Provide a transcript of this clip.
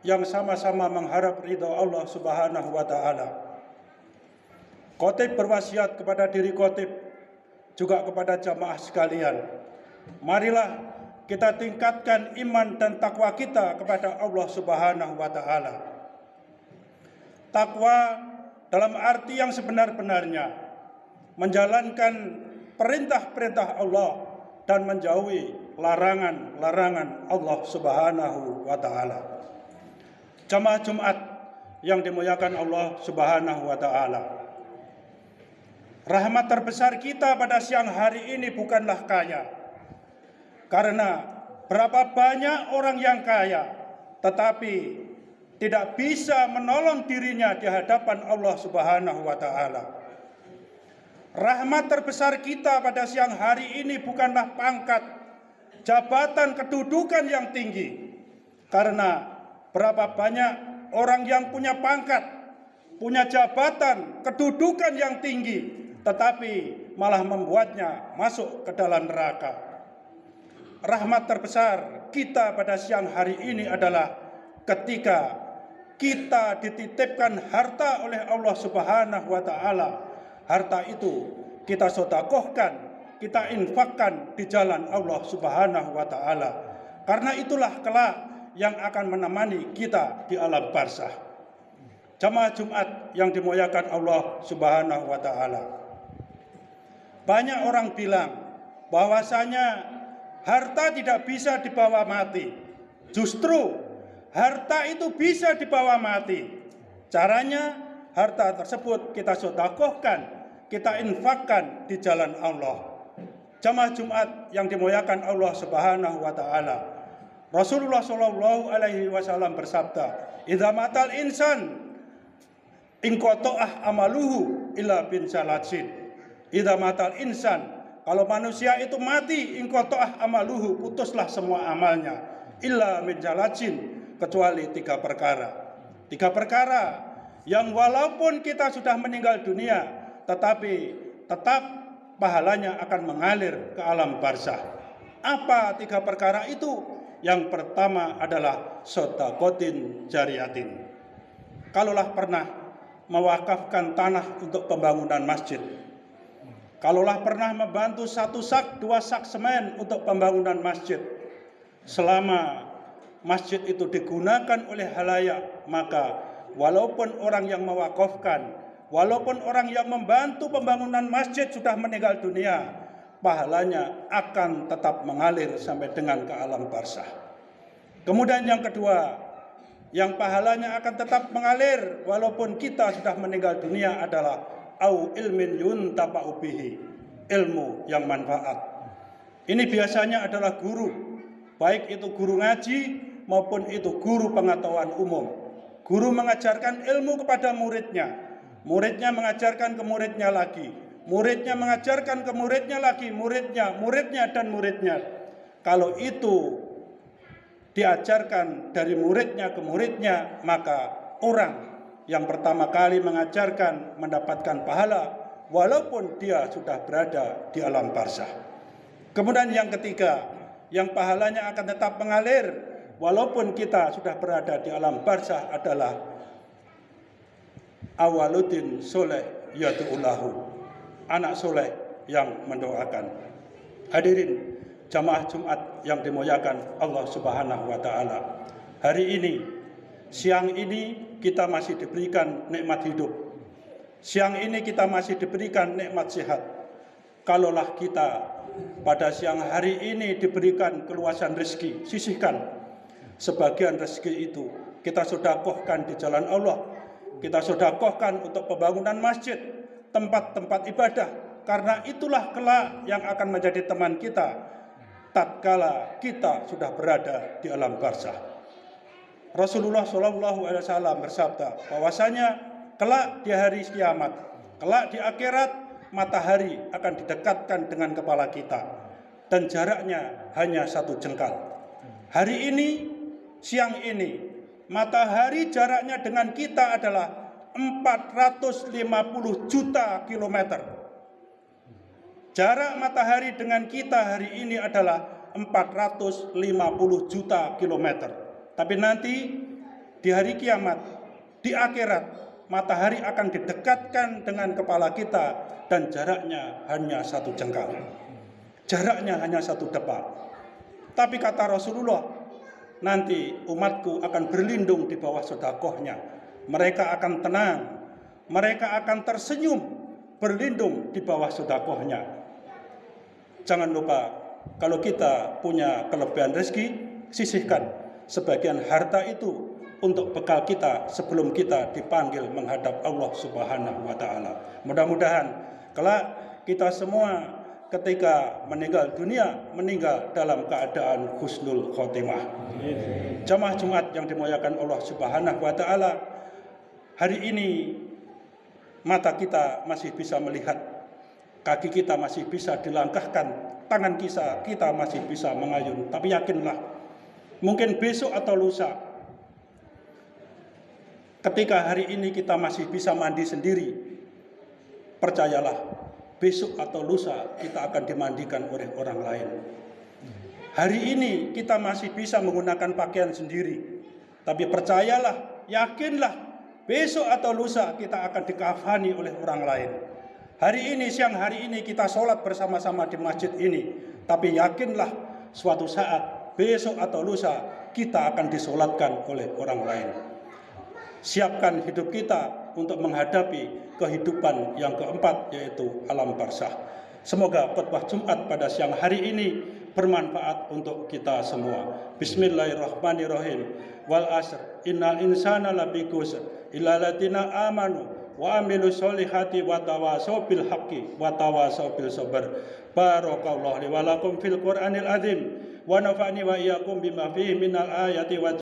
yang sama-sama mengharap ridha Allah Subhanahu wa taala. Khotib berwasiat kepada diri khotib, juga kepada jamaah sekalian. Marilah kita tingkatkan iman dan takwa kita kepada Allah Subhanahu wa taala. Takwa dalam arti yang sebenar-benarnya, menjalankan perintah-perintah Allah dan menjauhi larangan-larangan Allah Subhanahu wa taala. Jamaah Jumat yang dimuliakan Allah Subhanahu wa taala. Rahmat terbesar kita pada siang hari ini bukanlah kaya. Karena berapa banyak orang yang kaya tetapi tidak bisa menolong dirinya di hadapan Allah Subhanahu wa taala. Rahmat terbesar kita pada siang hari ini bukanlah pangkat, jabatan, kedudukan yang tinggi. Karena berapa banyak orang yang punya pangkat, punya jabatan, kedudukan yang tinggi, tetapi malah membuatnya masuk ke dalam neraka. Rahmat terbesar kita pada siang hari ini adalah ketika kita dititipkan harta oleh Allah Subhanahu wa taala. Harta itu kita sedekahkan, kita infakkan di jalan Allah Subhanahu wa taala. Karena itulah kelak yang akan menemani kita di alam barzah. Jamaah Jumat yang dimuliakan Allah Subhanahu wa taala. Banyak orang bilang bahwasanya harta tidak bisa dibawa mati. Justru harta itu bisa dibawa mati. Caranya harta tersebut kita sedekahkan, kita infakkan di jalan Allah. Jamaah Jumat yang dimuliakan Allah Subhanahu wa taala. Rasulullah sallallahu alaihi wasallam bersabda, "Idza matal insan inqata'ah amaluhu illa bin salasin." Idza matal insan, kalau manusia itu mati, inqata'ah amaluhu, putuslah semua amalnya, illa min salasin, kecuali 3 perkara. 3 perkara yang walaupun kita sudah meninggal dunia, tetapi tetap pahalanya akan mengalir ke alam barzah. Apa 3 perkara itu? Yang pertama adalah shadaqatin jariyatin. Kalaulah pernah mewakafkan tanah untuk pembangunan masjid, kalaulah pernah membantu 1 sak, 2 sak semen untuk pembangunan masjid, selama masjid itu digunakan oleh halayak, maka walaupun orang yang mewakafkan, walaupun orang yang membantu pembangunan masjid sudah meninggal dunia, pahalanya akan tetap mengalir sampai dengan ke alam barzah. Kemudian yang kedua, yang pahalanya akan tetap mengalir walaupun kita sudah meninggal dunia adalah au ilmin yuntafa'u bihi, ilmu yang manfaat. Ini biasanya adalah guru, baik itu guru ngaji maupun itu guru pengetahuan umum. Guru mengajarkan ilmu kepada muridnya, muridnya mengajarkan ke muridnya lagi, muridnya mengajarkan ke muridnya lagi, muridnya dan muridnya. Kalau itu diajarkan dari muridnya ke muridnya, maka orang yang pertama kali mengajarkan mendapatkan pahala walaupun dia sudah berada di alam barzah. Kemudian yang ketiga, yang pahalanya akan tetap mengalir walaupun kita sudah berada di alam barzah adalah awaludin soleh yadu'ulahu, anak soleh yang mendoakan. Hadirin jamaah Jumat yang dimuliakan Allah Subhanahu wa taala. Hari ini, siang ini kita masih diberikan nikmat hidup. Siang ini kita masih diberikan nikmat sehat. Kalaulah kita pada siang hari ini diberikan keluasan rezeki, sisihkan sebagian rezeki itu, kita sedekahkan di jalan Allah. Kita sedekahkan untuk pembangunan masjid, tempat-tempat ibadah, karena itulah kelak yang akan menjadi teman kita tatkala kita sudah berada di alam barzah. Rasulullah sallallahu alaihi wasallam bersabda bahwasanya kelak di hari kiamat, kelak di akhirat, matahari akan didekatkan dengan kepala kita dan jaraknya hanya 1 jengkal. Hari ini, siang ini, matahari jaraknya dengan kita adalah 450 juta kilometer. Jarak matahari dengan kita hari ini adalah 450 juta kilometer. Tapi nanti di hari kiamat, di akhirat, matahari akan didekatkan dengan kepala kita dan jaraknya hanya 1 jengkal. Jaraknya hanya 1 depa. Tapi kata Rasulullah, nanti umatku akan berlindung di bawah sedekahnya. Mereka akan tenang, mereka akan tersenyum berlindung di bawah sedekahnya. Jangan lupa, kalau kita punya kelebihan rezeki, sisihkan sebagian harta itu untuk bekal kita sebelum kita dipanggil menghadap Allah Subhanahu wa taala. Mudah-mudahan kelak kita semua ketika meninggal dunia meninggal dalam keadaan husnul khotimah. Jamaah Jumat yang dimuliakan Allah Subhanahu wa taala, hari ini mata kita masih bisa melihat, kaki kita masih bisa dilangkahkan, tangan kita masih bisa mengayun. Tapi yakinlah, mungkin besok atau lusa, ketika hari ini kita masih bisa mandi sendiri, percayalah, besok atau lusa kita akan dimandikan oleh orang lain. Hari ini kita masih bisa menggunakan pakaian sendiri, tapi percayalah, yakinlah, besok atau lusa kita akan dikafani oleh orang lain. Hari ini, siang hari ini kita sholat bersama-sama di masjid ini, tapi yakinlah suatu saat, besok atau lusa, kita akan disolatkan oleh orang lain. Siapkan hidup kita untuk menghadapi kehidupan yang keempat, yaitu alam barzakh. Semoga khutbah Jumat pada siang hari ini bermanfaat untuk kita semua. Bismillahirrahmanirrahim. Wal asr innal insana lafi khusr illa alladziina amanu wa amilus solihati wa tawashaw bil haqqi wa tawashaw bil sabr. Barakallahu li wa lakum fil Qur'anil azim wa nafa'ni wa iyyakum bima fihi minal ayati wa